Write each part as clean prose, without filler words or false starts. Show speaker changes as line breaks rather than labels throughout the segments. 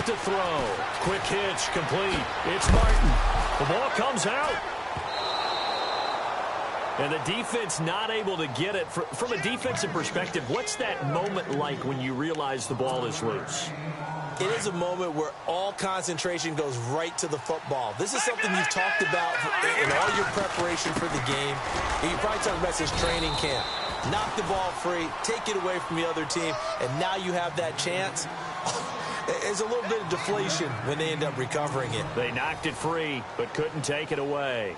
to throw. Quick hitch, complete. It's Martin. The ball comes out. And the defense not able to get it. From a defensive perspective, what's that moment like when you realize the ball is loose?
It is a moment where all concentration goes right to the football. This is something you've talked about in all your preparation for the game. And you probably talked about since training camp. Knock the ball free, take it away from the other team, and now you have that chance. There's a little bit of deflation when they end up recovering it.
They knocked it free, but couldn't take it away.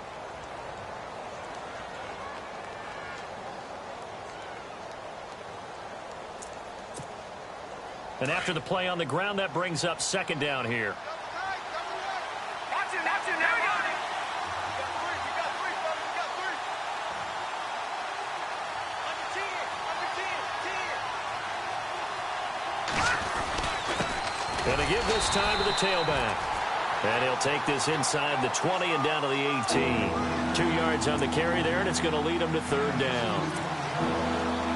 And after the play on the ground, that brings up second down here. And to give this time to the tailback. And he'll take this inside the 20 and down to the 18. 2 yards on the carry there, and it's going to lead him to third down.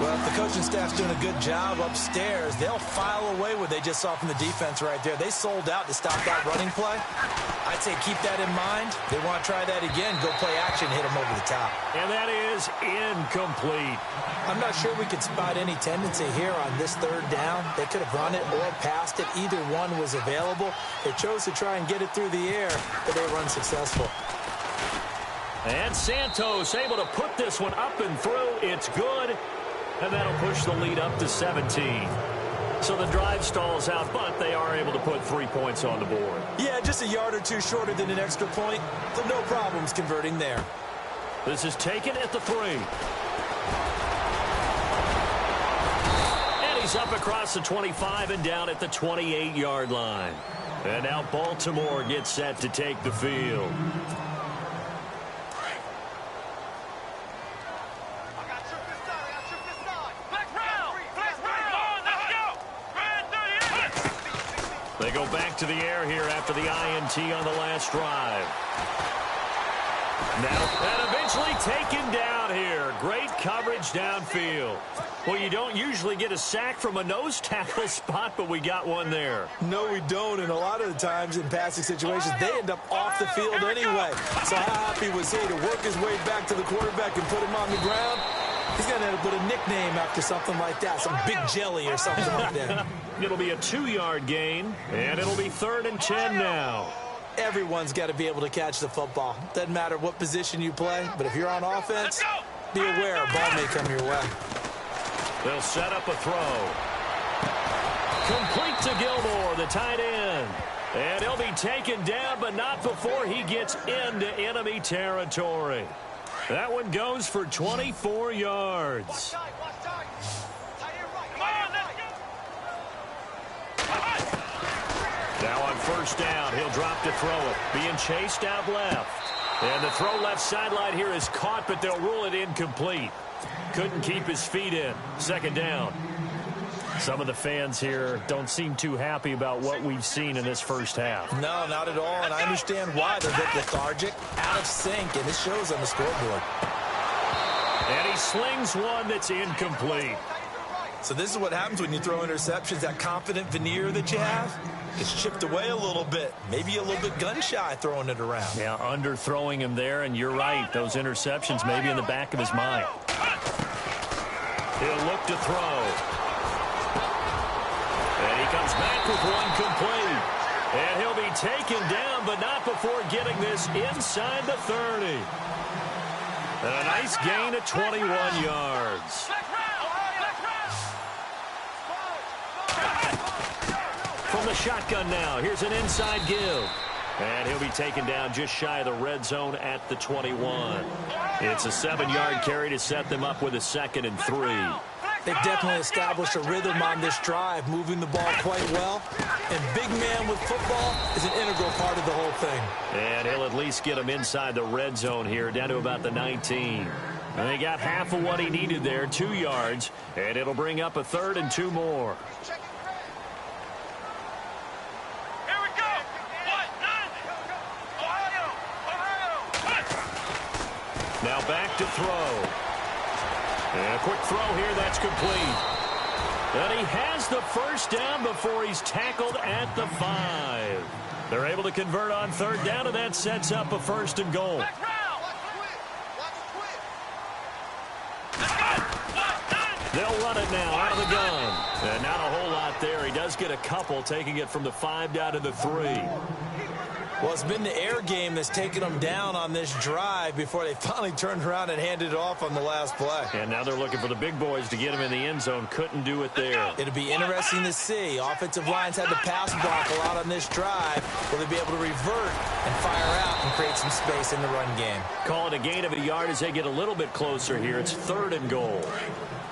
Well, if the coaching staff's doing a good job upstairs, they'll file away what they just saw from the defense right there. They sold out to stop that running play. I'd say keep that in mind. They want to try that again. Go play action, hit them over the top.
And that is incomplete.
I'm not sure we could spot any tendency here on this third down. They could have run it or passed it. Either one was available. They chose to try and get it through the air, but they were unsuccessful.
And Santos able to put this one up and through. It's good. And that'll push the lead up to 17. So the drive stalls out, but they are able to put 3 points on the board.
Yeah, just a yard or two shorter than an extra point. So no problems converting there.
This is taken at the 3. And he's up across the 25 and down at the 28-yard line. And now Baltimore gets set to take the field. They go back to the air here after the INT on the last drive. Now, and eventually taken down here. Great coverage downfield. Well, you don't usually get a sack from a nose tackle spot, but we got one there.
No, we don't, and a lot of the times in passing situations, they end up off the field anyway. So how happy was he to work his way back to the quarterback and put him on the ground? He's going to end up with a nickname after something like that, some Big Jelly or something like that.
It'll be a 2-yard gain, and it'll be 3rd and 10 now.
Everyone's got to be able to catch the football. Doesn't matter what position you play, but if you're on offense, be aware a ball may come your way.
They'll set up a throw. Complete to Gilmore, the tight end. And he'll be taken down, but not before he gets into enemy territory. That one goes for 24 yards. Now on first down, he'll drop to throw it. Being chased out left. And the throw left sideline here is caught, but they'll rule it incomplete. Couldn't keep his feet in. Second down. Some of the fans here don't seem too happy about what we've seen in this first half.
No, not at all, and I understand why. They're a bit lethargic, out of sync, and it shows on the scoreboard.
And he slings one that's incomplete.
So this is what happens when you throw interceptions. That confident veneer that you have gets chipped away a little bit. Maybe a little bit gun-shy throwing it around.
Yeah, underthrowing him there, and you're right. Those interceptions may be in the back of his mind. He'll look to throw. And he comes back with one complete. And he'll be taken down, but not before getting this inside the 30. And a nice gain of 21 yards. From the shotgun now, here's an inside give. And he'll be taken down just shy of the red zone at the 21. It's a 7-yard carry to set them up with a 2nd and 3.
They've definitely established a rhythm on this drive, moving the ball quite well. And big man with football is an integral part of the whole thing.
And he'll at least get him inside the red zone here, down to about the 19. And they got half of what he needed there, 2 yards. And it'll bring up a 3rd and 2 more. Now back to throw. And a quick throw here, that's complete. And he has the first down before he's tackled at the 5. They're able to convert on third down, and that sets up a 1st and goal. They'll run it now out of the gun. And not a whole lot there. He does get a couple, taking it from the 5 down to the 3.
Well, it's been the air game that's taken them down on this drive before they finally turned around and handed it off on the last play.
And now they're looking for the big boys to get him in the end zone. Couldn't do it there.
It'll be interesting to see. Offensive lines had to pass block a lot on this drive. Will they be able to revert and fire out and create some space in the run game?
Call it a gain of a yard as they get a little bit closer here. It's 3rd and goal.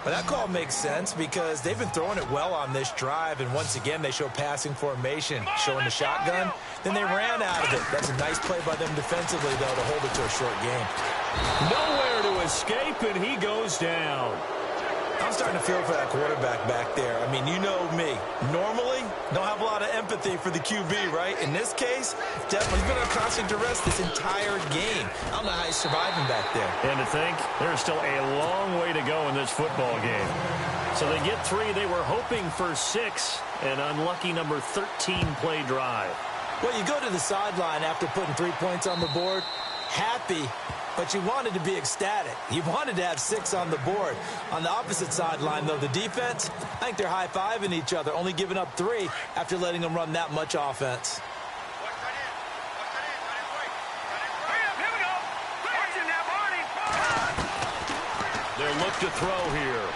But that call makes sense because they've been throwing it well on this drive, and once again they show passing formation, showing the shotgun. Then they ran out of it. That's a nice play by them defensively, though, to hold it to a short game.
Nowhere to escape, and he goes down.
I'm starting to feel for that quarterback back there. I mean, you know me. Normally, don't have a lot of empathy for the QB, right? In this case, definitely he's been under constant duress this entire game. I don't know how he's surviving back there.
And to think, there's still a long way to go in this football game. So they get 3. They were hoping for 6. An unlucky number 13 play drive.
Well, you go to the sideline after putting 3 points on the board, happy, but you wanted to be ecstatic. You wanted to have 6 on the board. On the opposite sideline, though, the defense, I think they're high-fiving each other, only giving up 3 after letting them run that much offense.
They'll look to throw here.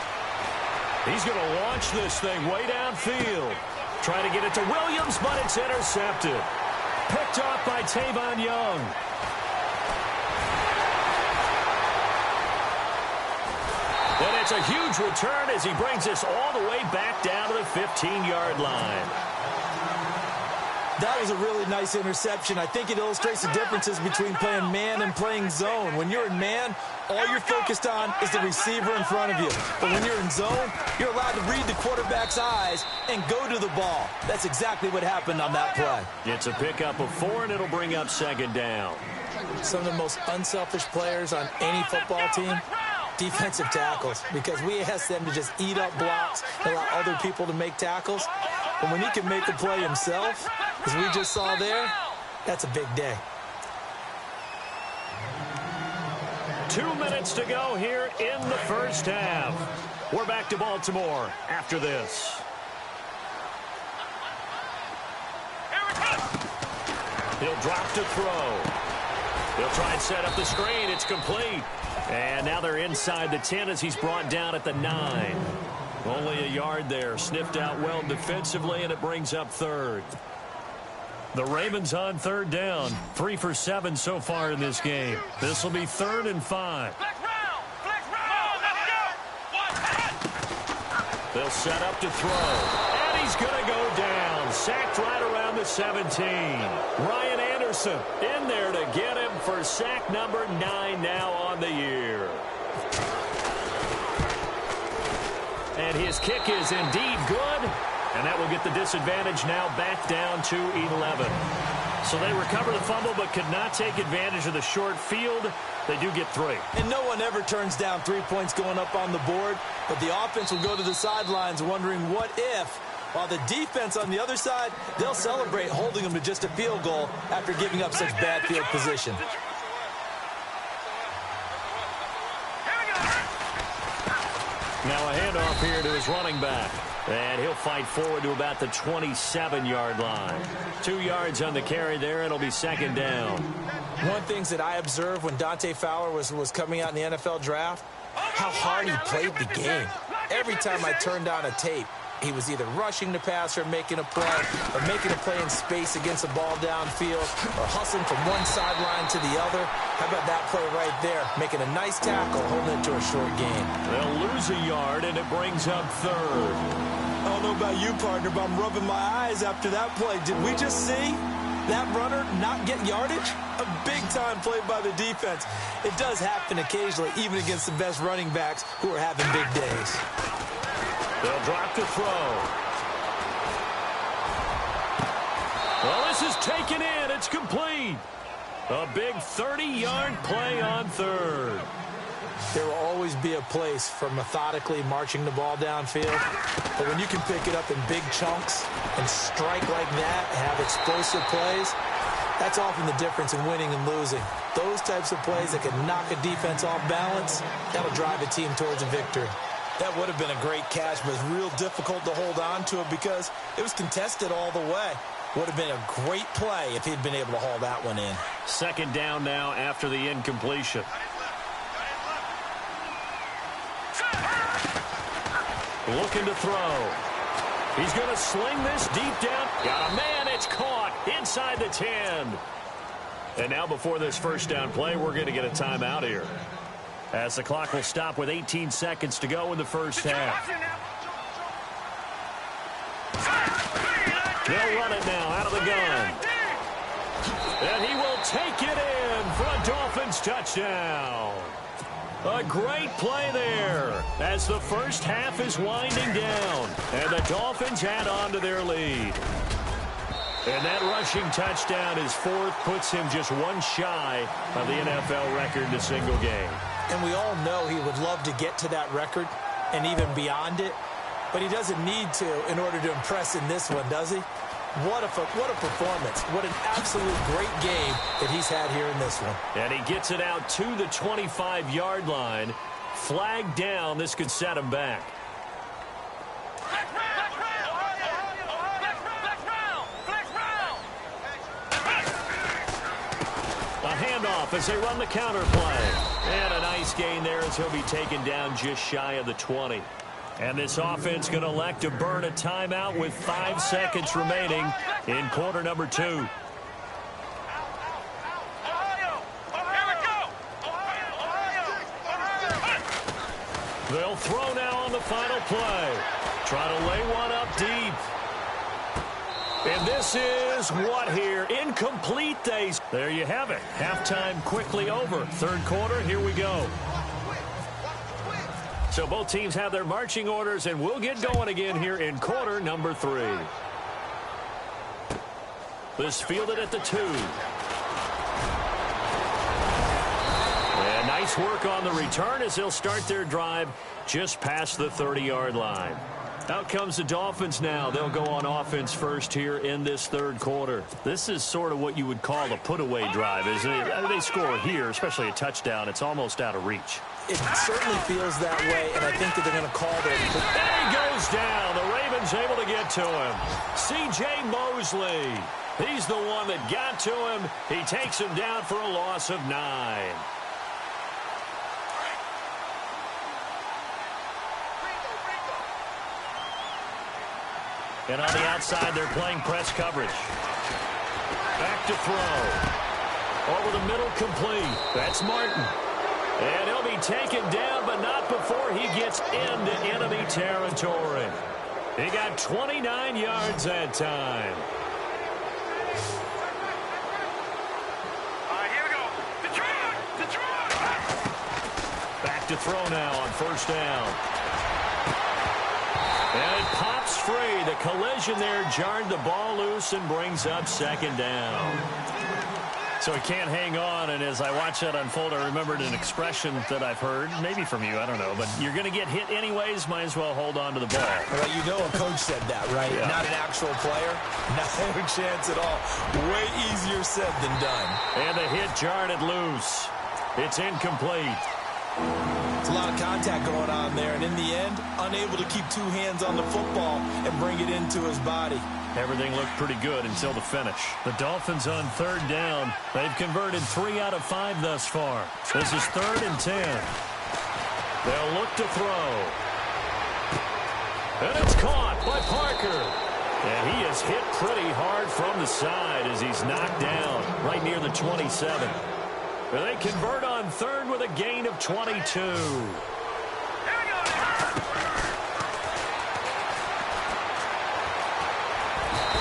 He's going to launch this thing way downfield. Trying to get it to Williams, but it's intercepted. Picked off by Tavon Young. And it's a huge return as he brings us all the way back down to the 15-yard line.
That was a really nice interception. I think it illustrates the differences between playing man and playing zone. When you're in man, all you're focused on is the receiver in front of you. But when you're in zone, you're allowed to read the quarterback's eyes and go to the ball. That's exactly what happened on that play.
It's a pickup of 4, and it'll bring up 2nd down.
Some of the most unselfish players on any football team, defensive tackles, because we ask them to just eat up blocks and allow other people to make tackles. But when he can make a play himself, as we just saw there, that's a big day.
2 minutes to go here in the first half. We're back to Baltimore after this. He'll drop to throw. He'll try and set up the screen. It's complete. And now they're inside the 10 as he's brought down at the 9. Only a yard there. Sniffed out well defensively, and it brings up 3rd. The Ravens on 3rd down. 3 for 7 so far in this game. This will be 3rd and 5. They'll set up to throw. And he's going to go down. Sacked right around the 17. Ryan Anderson in there to get him for sack number 9 now on the year. And his kick is indeed good. And that will get the disadvantage now back down to 11. So they recover the fumble but could not take advantage of the short field. They do get 3.
And no one ever turns down 3 points going up on the board. But the offense will go to the sidelines wondering what if. While the defense on the other side, they'll celebrate holding them to just a field goal after giving up such bad field position.
Now a handoff here to his running back. And he'll fight forward to about the 27-yard line. 2 yards on the carry there. It'll be 2nd down.
One of the things that I observed when Dante Fowler was coming out in the NFL draft, how hard he played the game. Every time I turned on a tape, he was either rushing the passer, making a play, or making a play in space against a ball downfield, or hustling from one sideline to the other. How about that play right there? Making a nice tackle, holding it to a short gain.
They'll lose a yard, and it brings up 3rd.
I don't know about you, partner, but I'm rubbing my eyes after that play. Did we just see that runner not get yardage? A big-time play by the defense. It does happen occasionally, even against the best running backs who are having big days.
They'll drop to throw. Well, this is taken in. It's complete. A big 30-yard play on 3rd.
there will always be a place for methodically marching the ball downfield. But when you can pick it up in big chunks and strike like that, have explosive plays, that's often the difference in winning and losing. Those types of plays that can knock a defense off balance, that'll drive a team towards a victory.
That would have been a great catch, but it's real difficult to hold on to it because it was contested all the way. Would have been a great play if he'd been able to haul that one in.
Second down now after the incompletion. Looking to throw. He's going to sling this deep down. Got a man. It's caught inside the 10. And now before this first down play, we're going to get a timeout here, as the clock will stop with 18 seconds to go in the first half. They'll run it now out of the gun. And he will take it in for a Dolphins touchdown. A great play there as the first half is winding down. And the Dolphins add on to their lead. And that rushing touchdown, his fourth, puts him just one shy of the NFL record in a single game.
And we all know he would love to get to that record and even beyond it. But he doesn't need to in order to impress in this one, does he? What a performance. What an absolute great game that he's had here in this one.
And he gets it out to the 25-yard line. Flag down. This could set him back. A handoff as they run the counter play. And a nice gain there as he'll be taken down just shy of the 20. And this offense going to elect to burn a timeout with 5 seconds remaining in quarter number 2. They'll throw now on the final play. Try to lay one up deep. And this is what here? Incomplete days. There you have it. Halftime quickly over. Third quarter, here we go. So both teams have their marching orders, and we'll get going again here in quarter number 3. This fielded at the 2. And nice work on the return as they'll start their drive just past the 30-yard line. Out comes the Dolphins now. They'll go on offense first here in this third quarter. This is sort of what you would call a put-away drive, isn't it? They score here, especially a touchdown. It's almost out of reach.
It certainly feels that way, and I think that they're going to call their...
And he goes down. The Ravens able to get to him. C.J. Mosley. He's the one that got to him. He takes him down for a loss of 9. And on the outside, they're playing press coverage. Back to throw. Over the middle, complete. That's Martin. And he'll be taken down, but not before he gets into enemy territory. He got 29 yards that time.
All right, here we go. Detroit!
Back to throw now on first down. And it pops free. The collision there jarred the ball loose and brings up second down. So he can't hang on, and as I watch that unfold, I remembered an expression that I've heard, maybe from you, I don't know, but you're going to get hit anyways, might as well hold on to the ball.
Well, you know a coach said that, right?
Yeah.
Not an actual player. Not a chance at all. Way easier said than done.
And the hit jarred it loose. It's incomplete.
It's a lot of contact going on there, and in the end, unable to keep 2 hands on the football and bring it into his body.
Everything looked pretty good until the finish. The Dolphins on third down. They've converted 3 out of 5 thus far. This is 3rd and 10. They'll look to throw. And it's caught by Parker. And he is hit pretty hard from the side as he's knocked down right near the 27. And they convert on third with a gain of 22.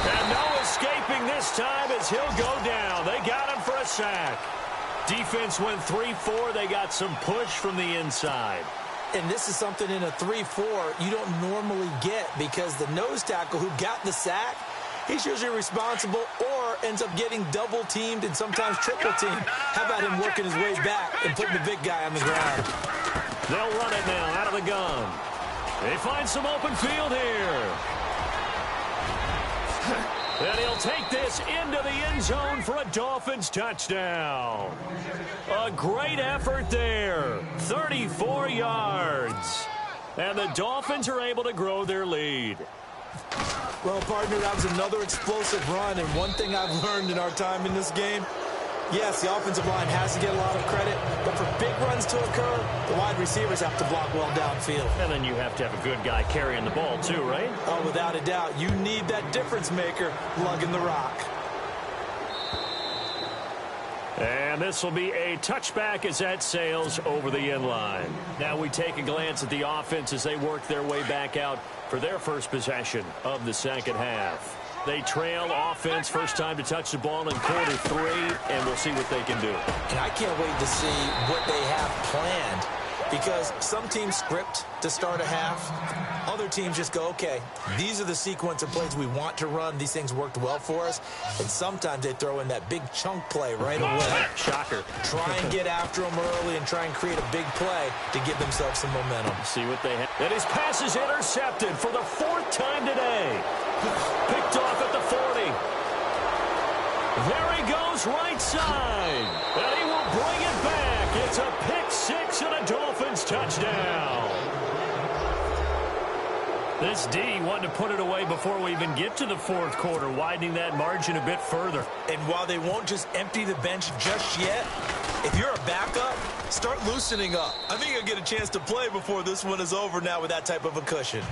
And no escaping this time as he'll go down. They got him for a sack. Defense went 3-4. They got some push from the inside.
And this is something in a 3-4 you don't normally get, because the nose tackle who got the sack, he's usually responsible or ends up getting double-teamed and sometimes triple-teamed. How about him working his way back and putting the big guy on the ground?
They'll run it now out of the gun. They find some open field here. And he'll take this into the end zone for a Dolphins touchdown. A great effort there. 34 yards. And the Dolphins are able to grow their lead.
Well, partner, that was another explosive run. And one thing I've learned in our time in this game, yes, the offensive line has to get a lot of credit, but for big runs to occur, the wide receivers have to block well downfield.
And then you have to have a good guy carrying the ball too, right?
Oh, without a doubt. You need that difference maker lugging the rock.
And this will be a touchback as that sails over the end line. Now we take a glance at the offense as they work their way back out for their first possession of the second half. They trail offense, first time to touch the ball in quarter 3, and we'll see what they can do.
And I can't wait to see what they have planned, because some teams script to start a half. Other teams just go, okay, these are the sequence of plays we want to run. These things worked well for us. And sometimes they throw in that big chunk play right away.
Shocker.
Try and get after them early and try and create a big play to give themselves some momentum.
See what they have. And his pass is intercepted for the 4th time today. Picked off at the 40. There he goes right side. And he will bring it back. It's a pick 6 and a Dolphins touchdown. This D wanted to put it away before we even get to the 4th quarter, widening that margin a bit further.
And while they won't just empty the bench just yet, if you're a backup, start loosening up. I think you'll get a chance to play before this one is over now with that type of a cushion.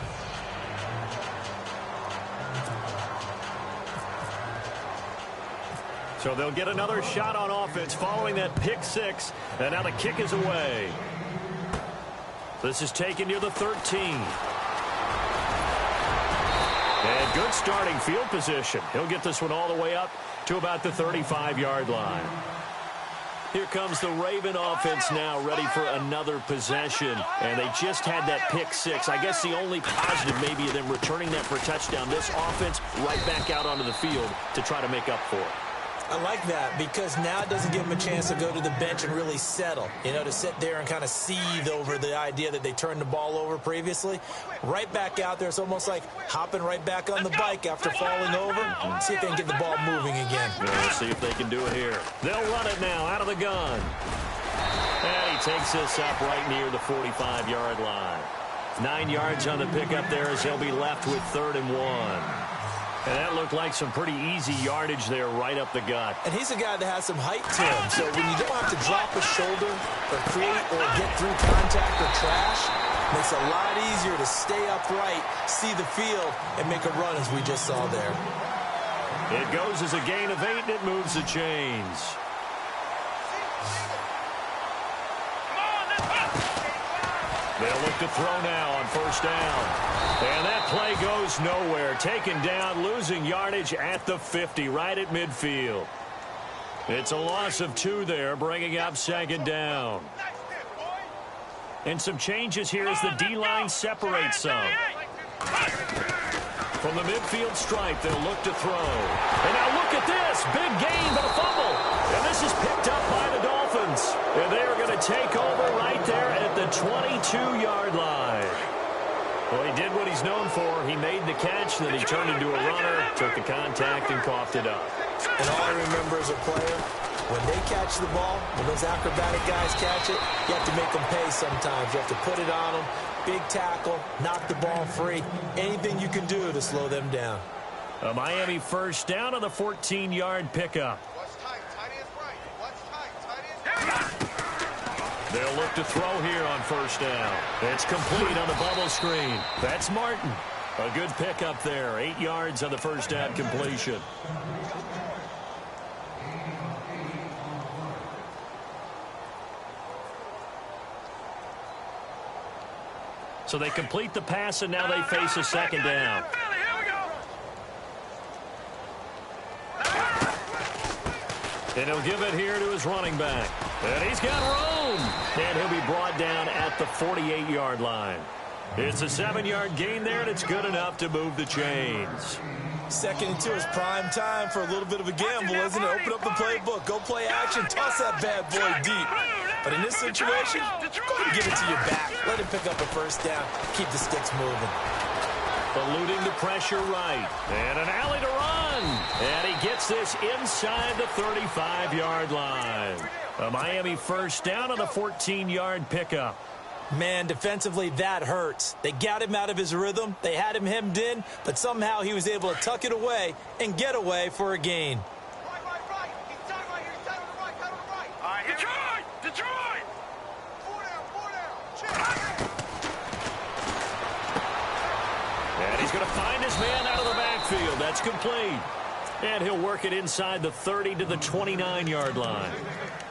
So they'll get another shot on offense following that pick 6, and now the kick is away. This is taken near the 13. And good starting field position. He'll get this one all the way up to about the 35-yard line. Here comes the Raven offense now, ready for another possession. And they just had that pick 6. I guess the only positive maybe of them returning that for a touchdown. This offense right back out onto the field to try to make up for it.
I like that, because now it doesn't give them a chance to go to the bench and really settle, to sit there and kind of seethe over the idea that they turned the ball over previously. Right back out there, it's almost like hopping right back on the bike after falling over. See if they can get the ball moving again.
We'll see if they can do it here. They'll run it now out of the gun. And he takes this up right near the 45-yard line. 9 yards on the pickup there as they'll be left with 3rd and 1. And that looked like some pretty easy yardage there right up the gut.
And he's a guy that has some height to him. So when you don't have to drop a shoulder or create or get through contact or trash, it makes it a lot easier to stay upright, see the field, and make a run as we just saw there.
It goes as a gain of 8, and it moves the chains. They'll look to throw now on 1st down. And that play goes nowhere. Taken down, losing yardage at the 50, right at midfield. It's a loss of 2 there, bringing up 2nd down. And some changes here as the D-line separates some. From the midfield stripe, they'll look to throw. And now look at this. Big gain, but a fumble. And this is picked up by the Dolphins. And they are going to take over right there at the 22-yard line. Well, he did what he's known for. He made the catch, then he turned into a runner, took the contact, and coughed it up.
And all I remember as a player, when they catch the ball, when those acrobatic guys catch it, you have to make them pay sometimes. You have to put it on them. Big tackle, knock the ball free. Anything you can do to slow them down.
A Miami 1st down on the 14-yard pickup. They'll look to throw here on 1st down. It's complete on the bubble screen. That's Martin. A good pickup there. 8 yards on the 1st down completion. So they complete the pass, and now they face a 2nd down. And he'll give it here to his running back. And he's got room. And he'll be brought down at the 48-yard line. It's a 7-yard gain there, and it's good enough to move the chains.
2nd and 2 is prime time for a little bit of a gamble, isn't it? Open up the playbook. Go play action. Toss that bad boy deep. But in this situation, go ahead and give it to your back. Let him pick up a first down. Keep the sticks moving.
Eluding the pressure right. And an alley to run. And he gets this inside the 35-yard line. A Miami first down on a 14-yard pickup.
Man, defensively, that hurts. They got him out of his rhythm. They had him hemmed in, but somehow he was able to tuck it away and get away for a gain.
Right. He's tied right here. He's tied on the right. All right, Detroit! 4 down.
And he's going to find his man out of the backfield. That's complete. And he'll work it inside the 30 to the 29-yard line.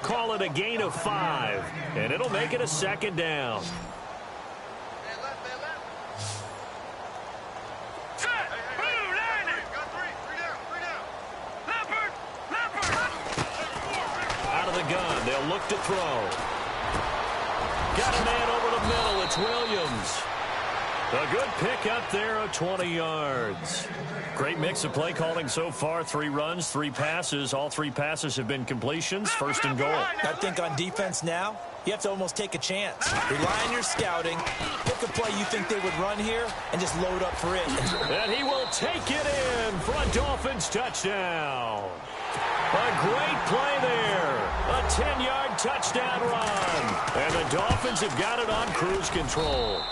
Call it a gain of 5, and it'll make it a second down.
Set! Blue, landing! Got three down. Leopard!
Out of the gun, they'll look to throw. Got a man over the middle. It's Williams. A good pick up there of 20 yards. Great mix of play calling so far. 3 runs, 3 passes. All 3 passes have been completions. First and goal.
I think on defense now, you have to almost take a chance. Rely on your scouting. Pick a play you think they would run here and just load up for it.
And he will take it in for a Dolphins touchdown. A great play there. A 10-yard touchdown run. And the Dolphins have got it on cruise control.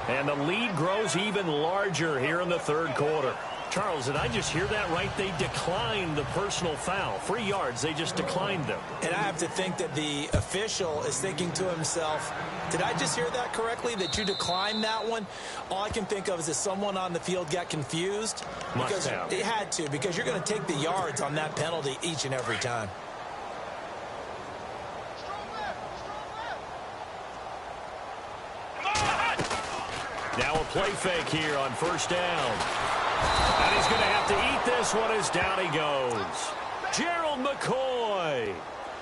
And the lead grows even larger here in the third quarter. Charles, did I just hear that right? They declined the personal foul. 3 yards, they just declined them.
And I have to think that the official is thinking to himself, did I just hear that correctly, that you declined that one? All I can think of is that someone on the field got confused.
Must have.
It had to, because you're going to take the yards on that penalty each and every time.
Now a play fake here on first down. And he's going to have to eat this one as down he goes. Gerald McCoy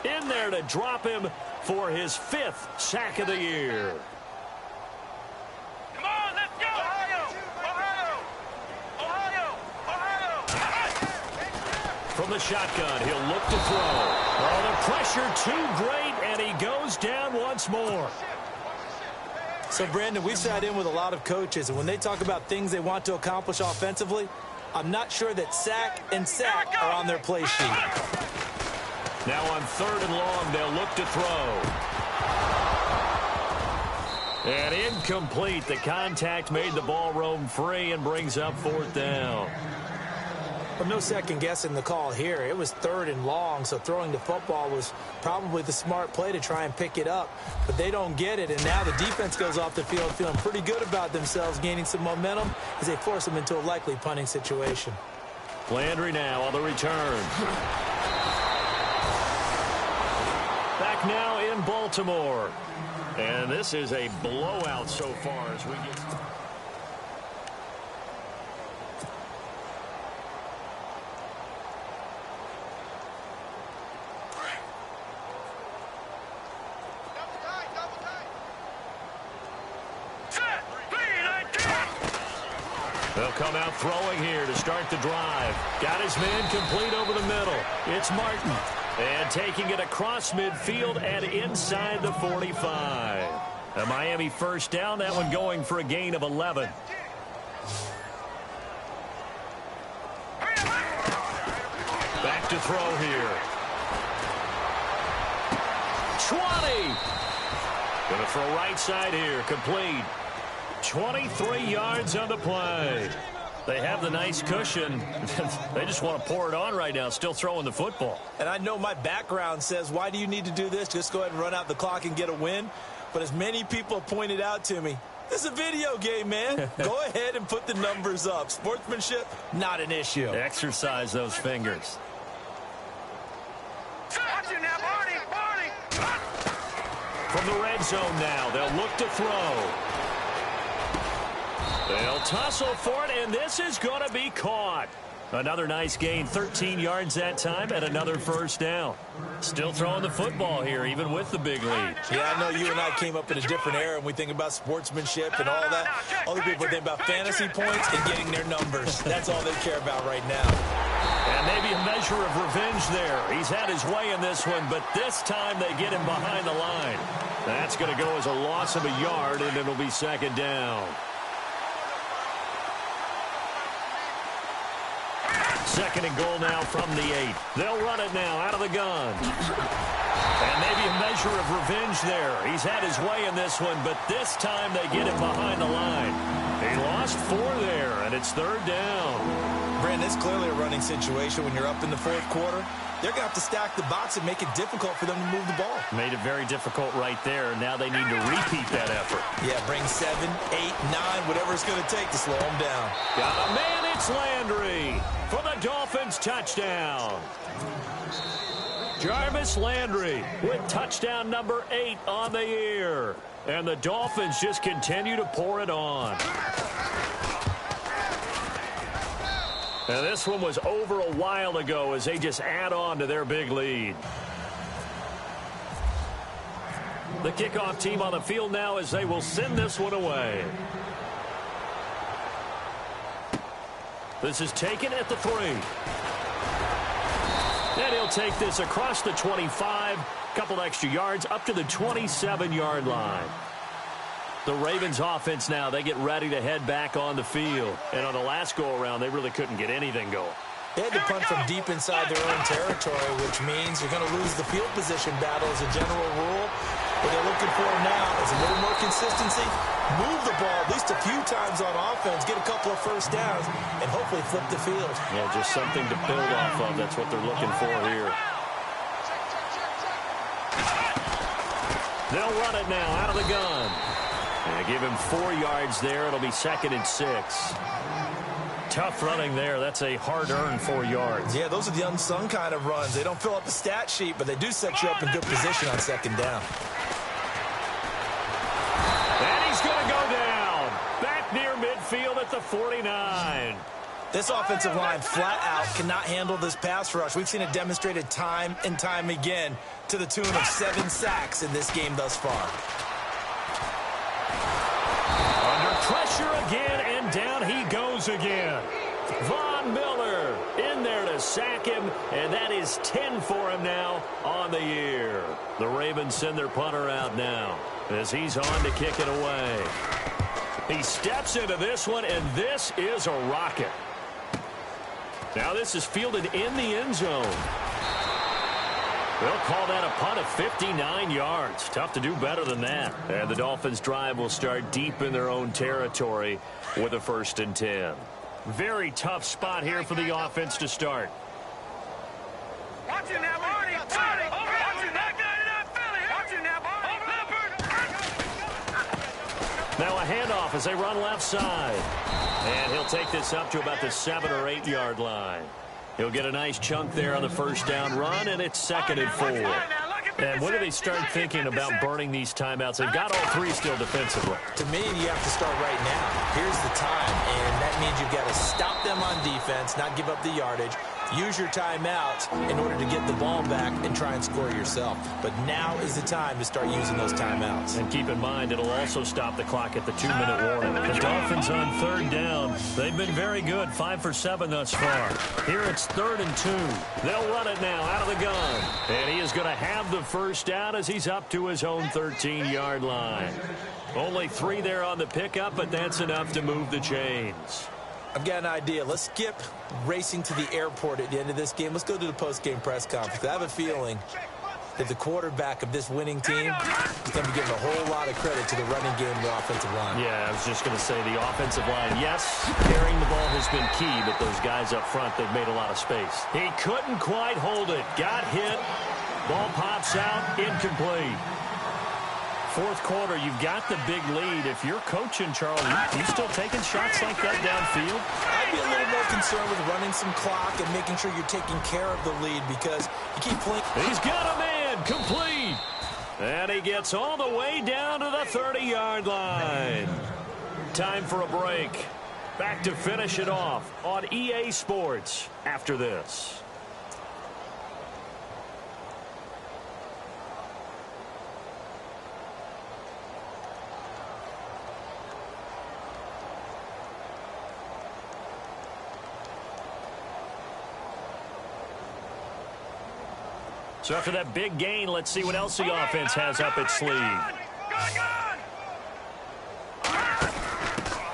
in there to drop him for his 5th sack of the year.
Come on, let's go! Ohio!
From the shotgun, he'll look to throw. Oh, the pressure too great, and he goes down once more.
So, Brandon, we've sat in with a lot of coaches, and when they talk about things they want to accomplish offensively, I'm not sure that sack and sack are on their play sheet.
Now on 3rd and long, they'll look to throw. And incomplete. The contact made the ball roam free and brings up 4th down.
Well, no second guessing the call here. It was 3rd and long, so throwing the football was probably the smart play to try and pick it up. But they don't get it, and now the defense goes off the field feeling pretty good about themselves, gaining some momentum as they force them into a likely punting situation.
Landry now on the return. Back now in Baltimore. And this is a blowout so far as we get... They'll come out throwing here to start the drive. Got his man complete over the middle. It's Martin. And taking it across midfield and inside the 45. A Miami first down. That one going for a gain of 11. Back to throw here. 20. Going to throw right side here. Complete. 23 yards on the play. They have the nice cushion. They just want to pour it on right now, still throwing the football.
And I know my background says, why do you need to do this? Just go ahead and run out the clock and get a win. But as many people have pointed out to me, this is a video game, man. Go ahead and put the numbers up. Sportsmanship, not an issue.
Exercise those fingers. From the red zone now, they'll look to throw. They'll tussle for it, and this is going to be caught. Another nice gain, 13 yards that time, and another first down. Still throwing the football here, even with the big lead.
Yeah, I know you and I came up in a different era, and we think about sportsmanship and all that. Other people think about fantasy points and getting their numbers. That's all they care about right now.
And maybe a measure of revenge there. He's had his way in this one, but this time they get him behind the line. That's going to go as a loss of a yard, and it'll be second down. Second and goal now from the 8. They'll run it now out of the gun. And maybe a measure of revenge there. He's had his way in this one, but this time they get him behind the line. He lost 4 there, and it's third down.
Brandon, it's clearly a running situation when you're up in the fourth quarter. They're going to have to stack the box and make it difficult for them to move the ball.
Made it very difficult right there. Now they need to repeat that effort.
Yeah, bring 7, 8, 9, whatever it's going to take to slow them down.
Got a man, it's Landry for the Dolphins touchdown. Jarvis Landry with touchdown number 8 on the year. And the Dolphins just continue to pour it on. Now this one was over a while ago as they just add on to their big lead. The kickoff team on the field now as they will send this one away. This is taken at the 3. And he'll take this across the 25, couple extra yards up to the 27-yard line. The Ravens offense now, they get ready to head back on the field. And on the last go-around, they really couldn't get anything going.
They had to punt from deep inside their own territory, which means you're going to lose the field position battle as a general rule. What they're looking for now is a little more consistency, move the ball at least a few times on offense, get a couple of first downs, and hopefully flip the field.
Yeah, just something to build off of. That's what they're looking for here. They'll run it now out of the gun. And give him 4 yards there. It'll be second and 6. Tough running there. That's a hard-earned 4 yards.
Yeah, those are the unsung kind of runs. They don't fill up the stat sheet, but they do set you up in good position on second down.
And he's going to go down. Back near midfield at the 49.
This offensive line flat out cannot handle this pass rush. We've seen it demonstrated time and time again to the tune of 7 sacks in this game thus far.
Under pressure again, and down he goes again. Von Miller in there to sack him, and that is 10 for him now on the year. The Ravens send their punter out now as he's on to kick it away. He steps into this one, and this is a rocket. Now this is fielded in the end zone. They'll call that a punt of 59 yards. Tough to do better than that. And the Dolphins' drive will start deep in their own territory with a 1st and 10. Very tough spot here for the offense to start.
Watch it now, Marty. Watch it now, Philly. Watch it now,
Now a handoff as they run left side. And he'll take this up to about the 7 or 8 yard line. He'll get a nice chunk there on the first down run, and it's second and 4. And when do they start thinking about burning these timeouts? They've got all 3 still defensively.
To me, you have to start right now. Here's the time, and that means you've got to stop them on defense, not give up the yardage. Use your timeouts in order to get the ball back and try and score yourself. But now is the time to start using those timeouts.
And keep in mind, it'll also stop the clock at the 2-minute warning. The Dolphins on 3rd down. They've been very good, 5 for 7 thus far. Here it's 3rd and 2. They'll run it now out of the gun. And he is going to have the first down as he's up to his own 13-yard line. Only 3 there on the pickup, but that's enough to move the chains.
I've got an idea. Let's skip racing to the airport at the end of this game. Let's go to the post-game press conference. I have a feeling that the quarterback of this winning team is going to be giving a whole lot of credit to the running game and the offensive line.
Yeah, I was just going to say the offensive line, yes, carrying the ball has been key, but those guys up front, they've made a lot of space. He couldn't quite hold it. Got hit. Ball pops out. Incomplete. 4th quarter, you've got the big lead. If you're coaching, Charles, you still taking shots like that downfield?
I'd be a little more concerned with running some clock and making sure you're taking care of the lead because you keep playing.
He's got a man, complete. And he gets all the way down to the 30-yard line. Time for a break. Back to finish it off on EA Sports after this. So after that big gain, let's see what else the offense has up its sleeve.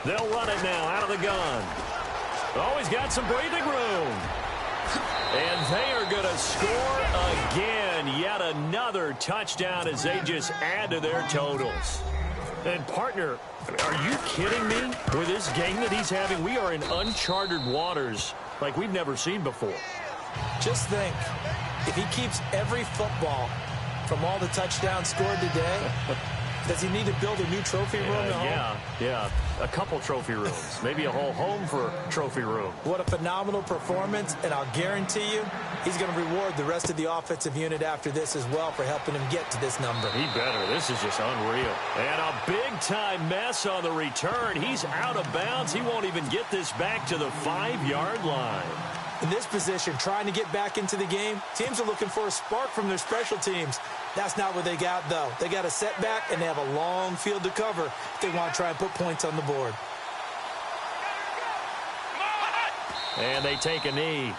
They'll run it now out of the gun. Oh, he's got some breathing room. And they are going to score again. Yet another touchdown as they just add to their totals. And, partner, are you kidding me? With this game that he's having, we are in uncharted waters like we've never seen before.
Just think, if he keeps every football from all the touchdowns scored today, does he need to build a new trophy room at home?
Yeah. A couple trophy rooms. Maybe a whole home for trophy room.
What a phenomenal performance, and I'll guarantee you he's going to reward the rest of the offensive unit after this as well for helping him get to this number.
He better. This is just unreal. And a big-time mess on the return. He's out of bounds. He won't even get this back to the 5-yard line.
In this position, trying to get back into the game, teams are looking for a spark from their special teams. That's not what they got, though. They got a setback, and they have a long field to cover if they want to try and put points on the board.
And they take a knee.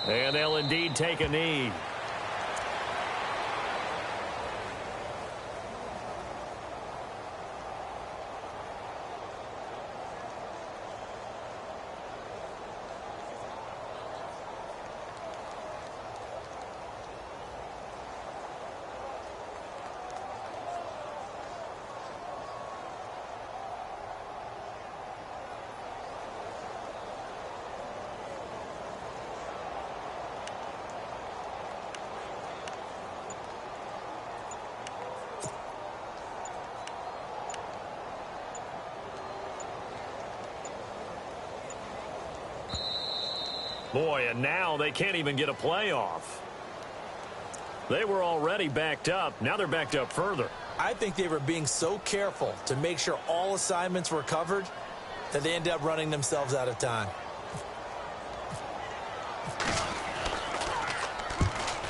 And they'll indeed take a knee. Boy, and now they can't even get a playoff. They were already backed up. Now they're backed up further.
I think they were being so careful to make sure all assignments were covered that they ended up running themselves out of time.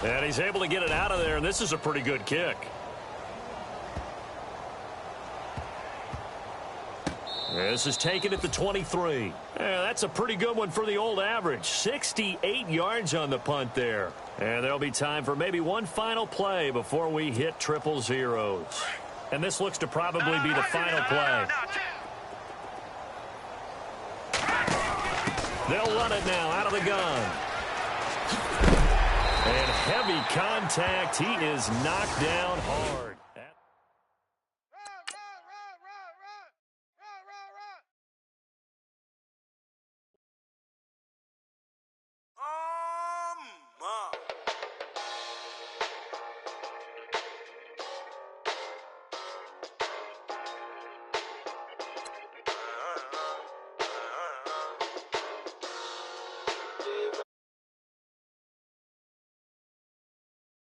And he's able to get it out of there, and this is a pretty good kick. This is taken at the 23. Yeah, that's a pretty good one for the old average. 68 yards on the punt there. And there'll be time for maybe one final play before we hit triple zeros. And this looks to probably be the final play. They'll run it now out of the gun. And heavy contact. He is knocked down hard.